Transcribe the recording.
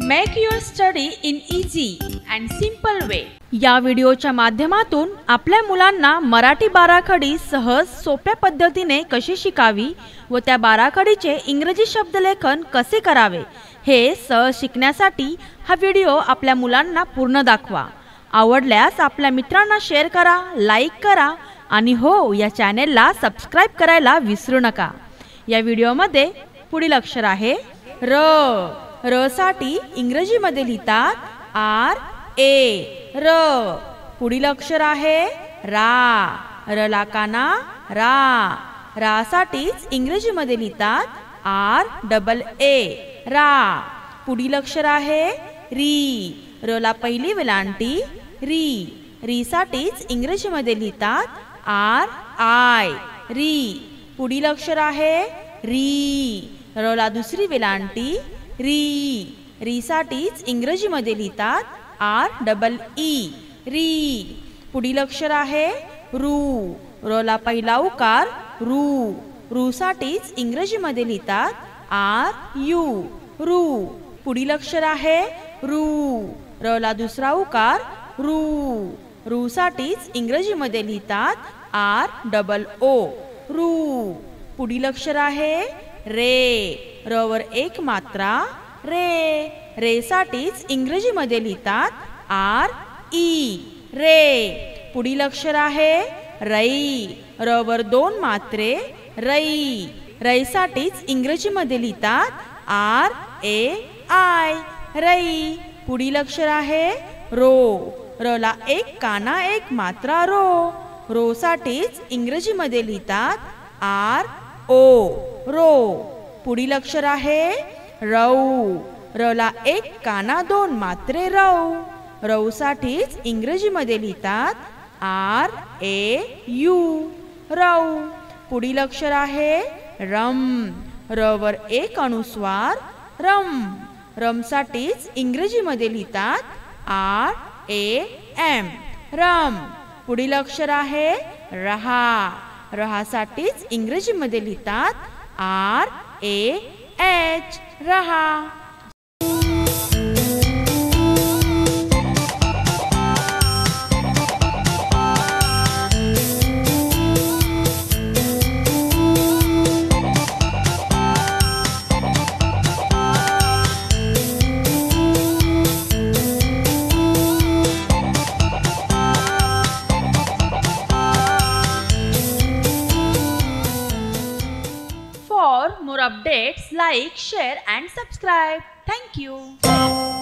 Make your study in easy and simple way. या व्हिडिओच्या माध्यमातून आपल्या मुलांना मराठी बाराखडी सहज सोप्या पद्धतीने कशी शिकावी व त्या बाराखडीचे इंग्रजी शब्दलेखन कसे करावे हे सहज शिकण्यासाठी हा व्हिडिओ आपल्या मुलांना पूर्ण दाखवा। आवडल्यास आपल्या मित्रांना शेअर करा, लाईक करा आणि हो, या चॅनेलला सबस्क्राइब करायला विसरू नका। या व्हिडिओमध्ये पुढील अक्षर आहे र। र साठी इंग्रजीमध्ये लिहितात आर ए र। पुढील अक्षर आहे रा। र ला काना रा। रा साठीच इंग्रजीमध्ये लिहितात आर डबल ए रा। पुढील अक्षर आहे री। र ला पहिली वेलांटी री। री साठीच इंग्रजीमध्ये लिहितात आर आय री। पुढील अक्षर आहे री। र ला दुसरी वेलांटी री। री साठीच इंग्रजीमध्ये लिहितात आर डबल ई री। पुढील अक्षर आहे रू। र ला पहिला उकार रू। रू साठीच इंग्रजीमध्ये लिहितात आर यू रू। पुढील अक्षर आहे रू। र ला दुसरा उकार रू। रू साठीच इंग्रजीमध्ये लिहितात आर डबल ओ रू। पुढील अक्षर आहे रे। र वर एक मात्रा रे। रे साठीच इंग्रजीमध्ये लिहितात आर ई रे। पुढील अक्षर आहे रई। र वर दोन मात्रे रई। रई साठीच इंग्रजीमध्ये लिहितात आर ए आय रई। पुढील अक्षर आहे रो। र ला एक काना एक मात्रा रो। रो साठीच इंग्रजीमध्ये लिहितात आर ओ रो। पुढील अक्षर आहे रऊ। र ला एक काना दोन मात्रे रऊ। रऊ साठीच इंग्रजीमध्ये लिहितात आर ए यू रऊ। पुढील अक्षर आहे रम। र वर एक अनुस्वार रम। रम साठीच इंग्रजीमध्ये लिहितात आर ए एम रम। पुढील अक्षर आहे रहा। रहा साठीच इंग्रजीमध्ये लिहितात आर ए एच रहा। For more updates, like, share and subscribe. Thank you.